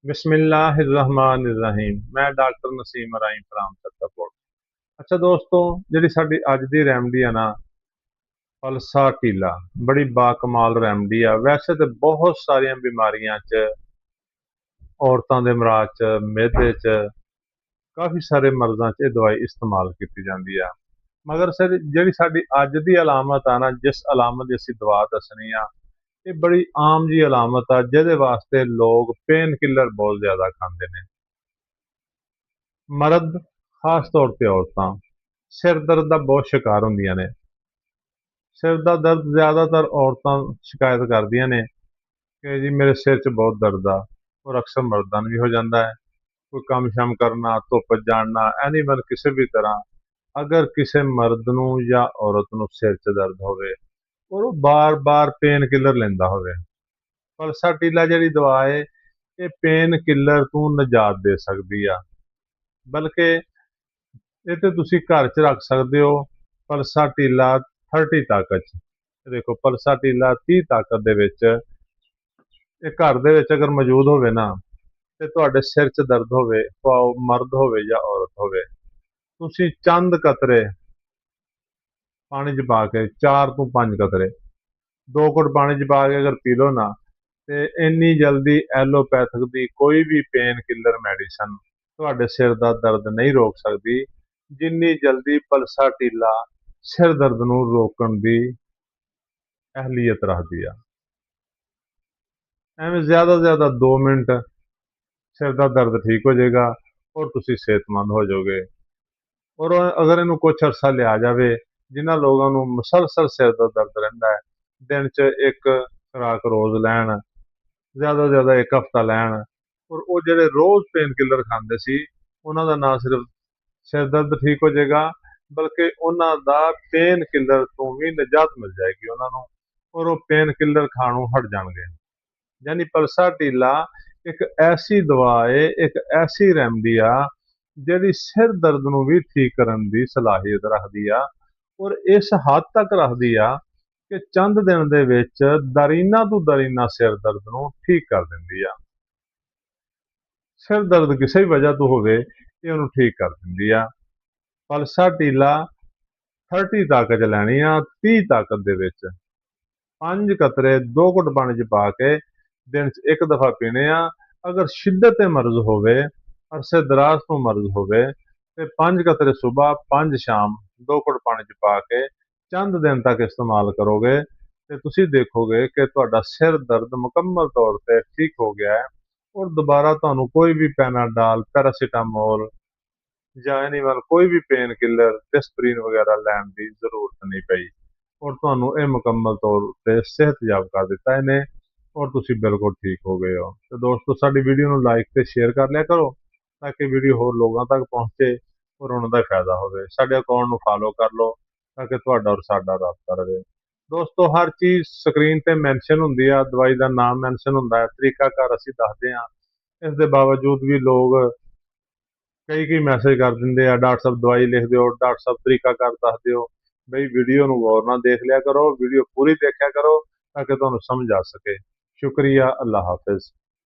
बिस्मिल्लाहिर्रहमानिर्रहीम। मैं doctor Naseem Ibrahim from Chhatarpur. अच्छा दोस्तों, ਜਿਹੜੀ ਸਾਡੀ ਅੱਜ ਦੀ ਰੈਮਡੀ ਆ ਨਾ, ਫਲਸਾ ਟੀਲਾ ਬੜੀ ਬਾਕਮਾਲ ਰੈਮਡੀ ਆ। ਵੈਸੇ ਤੇ ਬਹੁਤ ਸਾਰੀਆਂ ਬਿਮਾਰੀਆਂ 'ਚ, ਔਰਤਾਂ ਦੇ ਮਰਾਜ਼ 'ਚ, ਮਿਹਦੇ 'ਚ, ਕਾਫੀ ਸਾਰੇ ਮਰਜ਼ਾਂ 'ਚ ਇਹ ਦਵਾਈ ਇਸਤੇਮਾਲ ਕੀਤੀ ਜਾਂਦੀ ਆ। ਮਗਰ ਸਰ ਜਿਹੜੀ ਸਾਡੀ ਅੱਜ ਦੀ ਅਲਾਮਤ ਆ ਨਾ, ਜਿਸ ਅਲਾਮਤ ਦੀ ਅਸੀਂ ਦਵਾ ਦੱਸਣੀ ਆ, ਇਹ ਬੜੀ ਆਮ ਜੀ ਅਲਾਮਤ ਆ ਜਿਹਦੇ ਵਾਸਤੇ ਲੋਕ ਪੇਨ ਕਿਲਰ ਬਹੁਤ ਜ਼ਿਆਦਾ ਖਾਂਦੇ ਨੇ। ਮਰਦ, ਖਾਸ ਤੌਰ ਤੇ ਔਰਤਾਂ ਸਿਰ ਦਰਦ ਦਾ ਬਹੁਤ ਸ਼ਿਕਾਰ ਹੁੰਦੀਆਂ ਨੇ। ਸਿਰ ਦਾ ਦਰਦ ਜ਼ਿਆਦਾਤਰ ਔਰਤਾਂ ਸ਼ਿਕਾਇਤ ਕਰਦੀਆਂ ਨੇ ਕਿ ਜੀ ਮੇਰੇ ਸਿਰ 'ਚ ਬਹੁਤ ਦਰਦ ਆ, ਔਰ ਅਕਸਰ ਮਰਦਾਂ ਨੂੰ ਵੀ ਹੋ ਜਾਂਦਾ ਹੈ। ਕੋਈ ਕੰਮ ਸ਼ਮ ਕਰਨਾ, ਧੁੱਪ 'ਚ ਜਾਣਾ, ਐਨੀਮਲ ਕਿਸੇ ਵੀ ਤਰ੍ਹਾਂ ਅਗਰ ਕਿਸੇ ਮਰਦ ਨੂੰ ਜਾਂ ਔਰਤ ਨੂੰ ਸਿਰ 'ਚ ਦਰਦ ਹੋਵੇ ਔਰ ਉਹ ਬਾਰ-ਬਾਰ ਪੇਨ ਕਿਲਰ ਲੈਂਦਾ ਹੋਵੇ, ਪਲਸਾਟੀਲਾ ਜਿਹੜੀ ਦਵਾ ਹੈ ਇਹ ਪੇਨ ਕਿਲਰ ਤੋਂ ਨਿਜਾਤ ਦੇ ਸਕਦੀ ਆ। ਬਲਕਿ ਇਹ ਤੇ ਤੁਸੀਂ ਘਰ 'ਚ ਰੱਖ ਸਕਦੇ ਹੋ। ਪਲਸਾਟੀਲਾ 30 ਤਾਕਤ 'ਚ, ਦੇਖੋ ਪਲਸਾਟੀਲਾ 30 ਤਾਕਤ ਦੇ ਵਿੱਚ ਇਹ ਘਰ ਦੇ ਵਿੱਚ ਅਗਰ ਮੌਜੂਦ ਹੋਵੇ ਨਾ, ਤੇ ਤੁਹਾਡੇ ਸਿਰ 'ਚ ਦਰਦ ਹੋਵੇ, ਭਾਵੇਂ ਮਰਦ ਹੋਵੇ ਜਾਂ ਔਰਤ ਹੋਵੇ, ਤੁਸੀਂ ਚੰਦ ਕਤਰੇ ਪਾਣੀ 'ਚ ਪਾ ਕੇ, 4 ਤੋਂ 5 ਕਤਰੇ 2 ਘੁੱਟ ਪਾਣੀ 'ਚ ਪਾ ਕੇ ਅਗਰ ਪੀ ਲਓ ਨਾ, ਤੇ ਇੰਨੀ ਜਲਦੀ ਐਲੋਪੈਥਿਕ ਦੀ ਕੋਈ ਵੀ ਪੇਨ ਕਿਲਰ ਮੈਡੀਸਨ ਤੁਹਾਡੇ ਸਿਰ ਦਾ ਦਰਦ ਨਹੀਂ ਰੋਕ ਸਕਦੀ, ਜਿੰਨੀ ਜਲਦੀ ਪਲਸਾਟੀਲਾ ਸਿਰ ਦਰਦ ਨੂੰ ਰੋਕਣ ਦੀ ਅਹਿਲੀਅਤ ਰੱਖਦੀ ਆ। ਐਵੇਂ ਜ਼ਿਆਦਾ ਤੋਂ ਜ਼ਿਆਦਾ 2 ਮਿੰਟ ਸਿਰ ਦਾ ਦਰਦ ਠੀਕ ਹੋ ਜਾਏਗਾ ਔਰ ਤੁਸੀਂ ਸਿਹਤਮੰਦ ਹੋ ਜਾਓਗੇ। ਔਰ ਅਗਰ ਇਹਨੂੰ ਕੁਛ ਅਰਸਾ ਲਿਆ ਜਾਵੇ, ਜਿਨ੍ਹਾਂ ਲੋਕਾਂ ਨੂੰ ਮੁਸਲਸਲ ਸਿਰ ਦਾ ਦਰਦ ਰਹਿੰਦਾ ਹੈ, ਦਿਨ 'ਚ ਇੱਕ ਖੁਰਾਕ ਰੋਜ਼ ਲੈਣ, ਜ਼ਿਆਦਾ ਤੋਂ ਜ਼ਿਆਦਾ ਇੱਕ ਹਫ਼ਤਾ ਲੈਣ, ਔਰ ਉਹ ਜਿਹੜੇ ਰੋਜ਼ ਪੇਨ ਕਿਲਰ ਖਾਂਦੇ ਸੀ ਉਹਨਾਂ ਦਾ ਨਾ ਸਿਰਫ ਸਿਰ ਦਰਦ ਠੀਕ ਹੋ ਜਾਏਗਾ, ਬਲਕਿ ਉਹਨਾਂ ਦਾ ਪੇਨ ਕਿਲਰ ਤੋਂ ਵੀ ਨਿਜਾਤ ਮਿਲ ਜਾਏਗੀ ਉਹਨਾਂ ਨੂੰ, ਔਰ ਉਹ ਪੇਨ ਕਿਲਰ ਖਾਣੋਂ ਹਟ ਜਾਣਗੇ। ਯਾਨੀ ਪਲਸਾਟੀਲਾ ਇੱਕ ਐਸੀ ਦਵਾ ਹੈ, ਇੱਕ ਐਸੀ ਰੈਮਡੀ ਆ ਜਿਹੜੀ ਸਿਰ ਦਰਦ ਨੂੰ ਵੀ ਠੀਕ ਕਰਨ ਦੀ ਸਲਾਹੀਅਤ ਰੱਖਦੀ ਆ, ਔਰ ਇਸ ਹੱਦ ਤੱਕ ਰੱਖਦੀ ਆ ਕਿ ਚੰਦ ਦਿਨ ਦੇ ਵਿੱਚ ਦਰੀਨਾ ਤੋਂ ਦਰੀਨਾ ਸਿਰ ਦਰਦ ਨੂੰ ਠੀਕ ਕਰ ਦਿੰਦੀ ਆ। ਸਿਰ ਦਰਦ ਕਿਸੇ ਵੀ ਵਜ੍ਹਾ ਤੋਂ ਹੋਵੇ, ਇਹ ਉਹਨੂੰ ਠੀਕ ਕਰ ਦਿੰਦੀ ਆ। ਪਲਸਾਟੀਲਾ 30 ਤਾਕਤ 'ਚ ਲੈਣੀ ਆ, 30 ਤਾਕਤ ਦੇ ਵਿੱਚ 5 ਕਤਰੇ 2 ਘੁੱਟ ਪਾਣੀ 'ਚ ਪਾ ਕੇ ਦਿਨ 'ਚ ਇੱਕ ਦਫਾ ਪੀਣੇ ਆ। ਅਗਰ ਸ਼ਿੱਦਤ ਤੇ ਮਰਜ਼ ਹੋਵੇ, ਅਰਸੇ ਦਰਾਜ਼ ਤੋਂ ਮਰਜ਼ ਹੋਵੇ, ਤੇ 5 ਕਤਰੇ ਸੁਬਹ, 5 ਸ਼ਾਮ 2 ਘੁੱਟ ਪਾਣੀ 'ਚ ਪਾ ਕੇ ਚੰਦ ਦਿਨ ਤੱਕ ਇਸਤੇਮਾਲ ਕਰੋਗੇ ਤੇ ਤੁਸੀਂ ਦੇਖੋਗੇ ਕਿ ਤੁਹਾਡਾ ਸਿਰ ਦਰਦ ਮੁਕੰਮਲ ਤੌਰ ਤੇ ਠੀਕ ਹੋ ਗਿਆ ਹੈ, ਔਰ ਦੁਬਾਰਾ ਤੁਹਾਨੂੰ ਕੋਈ ਵੀ ਪੈਨਾਡਾਲ, ਪੈਰਾਸੀਟਾਮੋਲ ਜਾਂ ਐਨੀਮਲ ਕੋਈ ਵੀ ਪੇਨ ਕਿਲਰ, ਡਿਸਪਰੀਨ ਵਗੈਰਾ ਲੈਣ ਦੀ ਜ਼ਰੂਰਤ ਨਹੀਂ ਪਈ, ਔਰ ਤੁਹਾਨੂੰ ਇਹ ਮੁਕੰਮਲ ਤੌਰ ਤੇ ਸਿਹਤਯਾਬ ਕਰ ਦਿੱਤਾ ਇਹਨੇ, ਔਰ ਤੁਸੀਂ ਬਿਲਕੁਲ ਠੀਕ ਹੋ ਗਏ ਹੋ। ਤੇ ਦੋਸਤੋ, ਸਾਡੀ ਵੀਡੀਓ ਨੂੰ ਲਾਈਕ ਤੇ ਸ਼ੇਅਰ ਕਰ ਲਿਆ ਕਰੋ ਤਾਂ ਕਿ ਵੀਡੀਓ ਹੋਰ ਲੋਕਾਂ ਤੱਕ ਪਹੁੰਚੇ ਔਰ ਉਹਨਾਂ ਦਾ ਫਾਇਦਾ ਹੋਵੇ। ਸਾਡੇ ਅਕਾਊਂਟ ਨੂੰ ਫਾਲੋ ਕਰ ਲਓ ਤਾਂ ਕਿ ਤੁਹਾਡਾ ਔਰ ਸਾਡਾ ਰਾਬਤਾ ਰਹੇ। ਦੋਸਤੋ, ਹਰ ਚੀਜ਼ ਸਕਰੀਨ ਤੇ ਮੈਂਸ਼ਨ ਹੁੰਦੀ ਆ, ਦਵਾਈ ਦਾ ਨਾਮ ਮੈਂਸ਼ਨ ਹੁੰਦਾ ਹੈ, ਤਰੀਕਾਕਾਰ ਅਸੀਂ ਦੱਸਦੇ ਹਾਂ। ਇਸ ਦੇ ਬਾਵਜੂਦ ਵੀ ਲੋਕ ਕਈ ਮੈਸੇਜ ਕਰ ਦਿੰਦੇ ਆ, ਡਾਕਟਰ ਸਾਹਿਬ ਦਵਾਈ ਲਿਖ ਦਿਓ, ਡਾਕਟਰ ਸਾਹਿਬ ਤਰੀਕਾਕਾਰ ਦੱਸ ਦਿਓ। ਬਈ ਵੀਡੀਓ ਨੂੰ ਗੌਰ ਨਾਲ ਦੇਖ ਲਿਆ ਕਰੋ, ਵੀਡੀਓ ਪੂਰੀ ਦੇਖਿਆ ਕਰੋ ਤਾਂ ਕਿ ਤੁਹਾਨੂੰ ਸਮਝ ਆ ਸਕੇ। ਸ਼ੁਕਰੀਆ, ਅੱਲਾ ਹਾਫਿਜ਼।